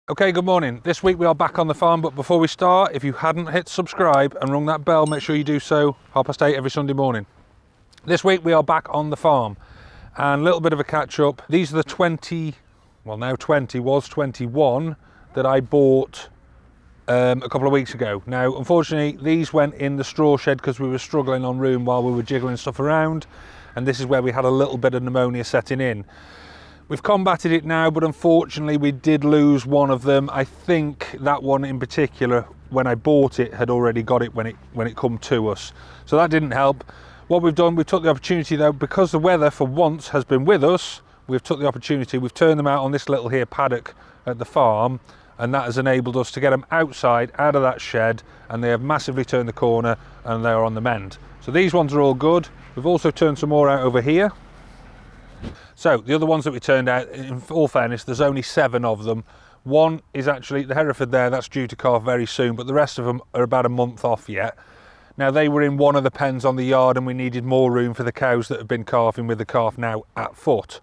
Okay, good morning. This week we are back on the farm, but before we start, if you hadn't hit subscribe and rung that bell, make sure you do so 8:30 every Sunday morning. This week we are back on the farm and a little bit of a catch up. These are the 20, well now 20, was 21 that I bought a couple of weeks ago. Now, unfortunately, these went in the straw shed because we were struggling on room while we were jiggling stuff around, and this is where we had a little bit of pneumonia setting in. We've combated it now, but unfortunately we did lose one of them. I think that one in particular, when I bought it, had already got it when it come to us. So that didn't help. What we've done, we took the opportunity though, because the weather for once has been with us, we've took the opportunity, we've turned them out on this little here paddock at the farm, and that has enabled us to get them outside, out of that shed, and they have massively turned the corner and they're on the mend. So these ones are all good. We've also turned some more out over here. So the other ones that we turned out, in all fairness, there's only 7 of them. One is actually the Hereford there, that's due to calf very soon, but the rest of them are about a month off yet. Now they were in one of the pens on the yard and we needed more room for the cows that have been calving, with the calf now at foot.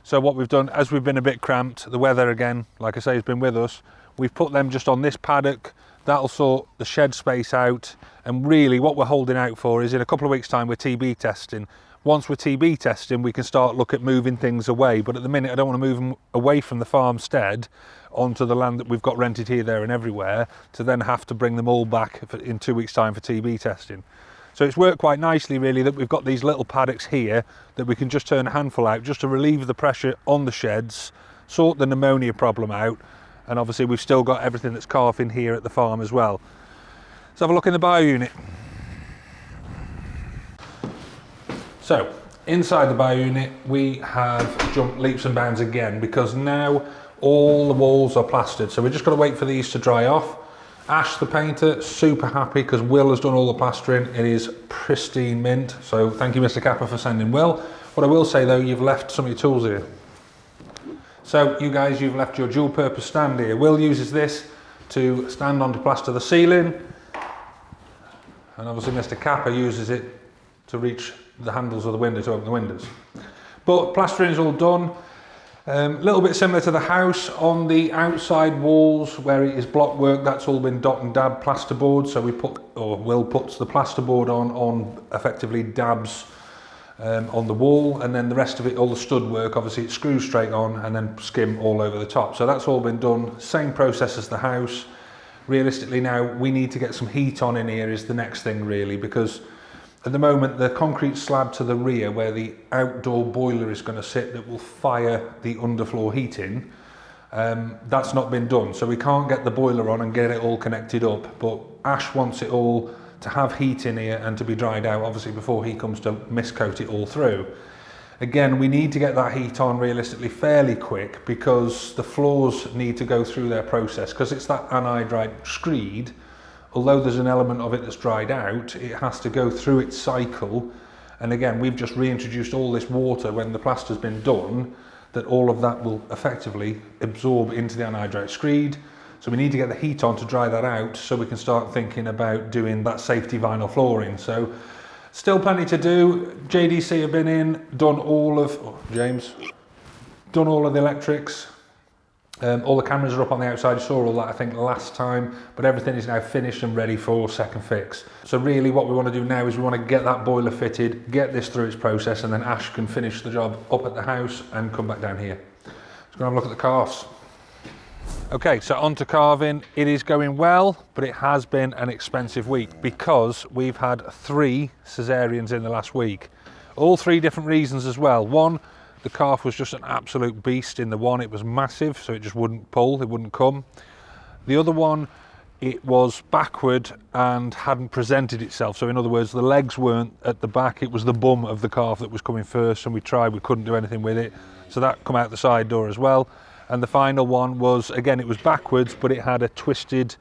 So what we've done, as we've been a bit cramped, the weather again, like I say, has been with us, we've put them just on this paddock. That'll sort the shed space out, and really what we're holding out for is in a couple of weeks' time we're TB testing. Once we're TB testing, we can start look at moving things away, but at the minute I don't want to move them away from the farmstead onto the land that we've got rented here, there and everywhere, to then have to bring them all back in 2 weeks' time for TB testing. So it's worked quite nicely really that we've got these little paddocks here that we can just turn a handful out just to relieve the pressure on the sheds, sort the pneumonia problem out, and obviously we've still got everything that's calving here at the farm as well. Let's have a look in the bio unit. So, inside the bio unit, we have jumped leaps and bounds again because now all the walls are plastered. So we're just got to wait for these to dry off. Ash, the painter, super happy because Will has done all the plastering. It is pristine mint. So thank you, Mr. Kappa, for sending Will. What I will say though, you've left some of your tools here. So you guys, you've left your dual purpose stand here. Will uses this to stand on to plaster the ceiling. And obviously Mr. Kappa uses it to reach the handles of the window to open the windows. But plastering is all done. A little bit similar to the house. On the outside walls where it is block work, that's all been dot and dab plasterboard. So we put, or Will puts the plasterboard on effectively dabs on the wall, and then the rest of it, all the stud work, obviously it screws straight on and then skim all over the top. So that's all been done. Same process as the house. Realistically now, we need to get some heat on in here is the next thing really, because at the moment, the concrete slab to the rear where the outdoor boiler is going to sit that will fire the underfloor heating, that's not been done. So we can't get the boiler on and get it all connected up. But Ash wants it all to have heat in here and to be dried out, obviously, before he comes to miscoat it all through. Again, we need to get that heat on realistically fairly quick because the floors need to go through their process because it's that anhydrite screed. Although there's an element of it that's dried out, it has to go through its cycle. And again, we've just reintroduced all this water when the plaster's been done, that all of that will effectively absorb into the anhydrite screed. So we need to get the heat on to dry that out so we can start thinking about doing that safety vinyl flooring. So still plenty to do. JDC have been in, done all of, done all of the electrics. All the cameras are up on the outside. You saw all that I think last time, but everything is now finished and ready for second fix. So really what we want to do now is we want to get that boiler fitted, get this through its process, and then Ash can finish the job up at the house and come back down here. Let's go and have a look at the calves. Okay, so on to calving. It is going well, but it has been an expensive week because we've had 3 cesareans in the last week. All 3 different reasons as well. One, the calf was just an absolute beast in the one. It was massive, so it just wouldn't pull, it wouldn't come. The other one, it was backward and hadn't presented itself. So in other words, the legs weren't at the back, it was the bum of the calf that was coming first, and we tried, we couldn't do anything with it. So that come out the side door as well. And the final one was, again, it was backwards, but it had a twisted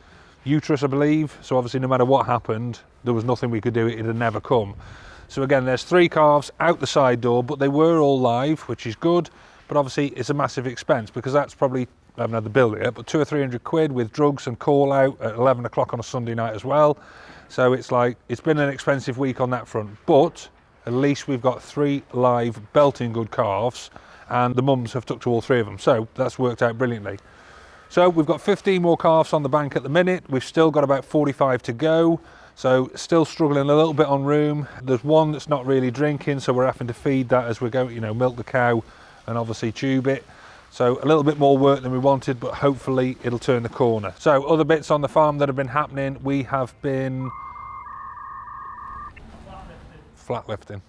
uterus, I believe. So obviously no matter what happened, there was nothing we could do, it had never come. So again, there's 3 calves out the side door, but they were all live, which is good. But obviously it's a massive expense because that's probably, I haven't had the bill yet, but 200 or 300 quid with drugs and call out at 11 o'clock on a Sunday night as well. So it's like, it's been an expensive week on that front, but at least we've got 3 live belting good calves and the mums have took to all 3 of them. So that's worked out brilliantly. So we've got 15 more calves on the bank at the minute. We've still got about 45 to go. So still struggling a little bit on room. There's one that's not really drinking, so we're having to feed that as we go, you know, milk the cow and obviously tube it. So a little bit more work than we wanted, but hopefully it'll turn the corner. So other bits on the farm that have been happening, we have been flat lifting.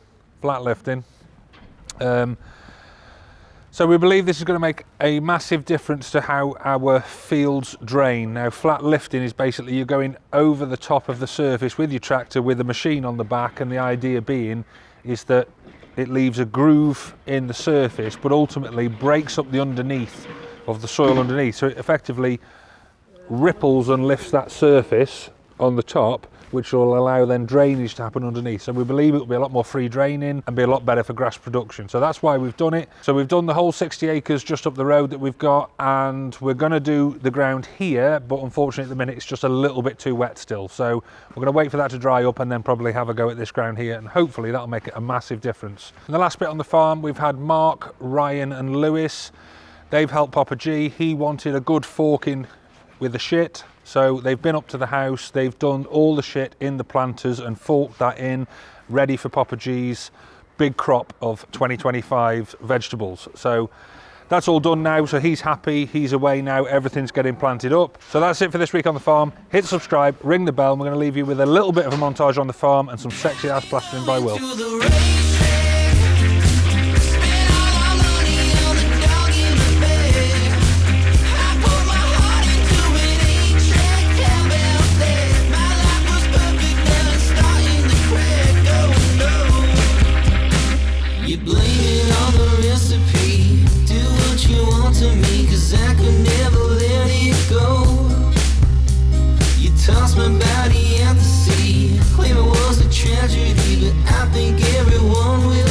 So we believe this is going to make a massive difference to how our fields drain. Now, flat lifting is basically you're going over the top of the surface with your tractor with a machine on the back, and the idea being is that it leaves a groove in the surface, but ultimately breaks up the underneath of the soil underneath. So it effectively ripples and lifts that surface on the top, which will allow then drainage to happen underneath. So we believe it will be a lot more free draining and be a lot better for grass production. So that's why we've done it. So we've done the whole 60 acres just up the road that we've got, and we're going to do the ground here, but unfortunately at the minute it's just a little bit too wet still. So we're going to wait for that to dry up and then probably have a go at this ground here, and hopefully that'll make it a massive difference. And the last bit on the farm, we've had Mark, Ryan and Lewis. They've helped Papa G. He wanted a good forking with the shit. So they've been up to the house, they've done all the shit in the planters and forked that in, ready for Papa G's big crop of 2025 vegetables. So that's all done now, so he's happy, he's away now, everything's getting planted up. So that's it for this week on the farm. Hit subscribe, ring the bell, and we're going to leave you with a little bit of a montage on the farm and some sexy ass plastering by Will. You blame it on the recipe. Do what you want to me, 'cause I could never let it go. You toss my body at the sea, claim it was a tragedy, but I think everyone will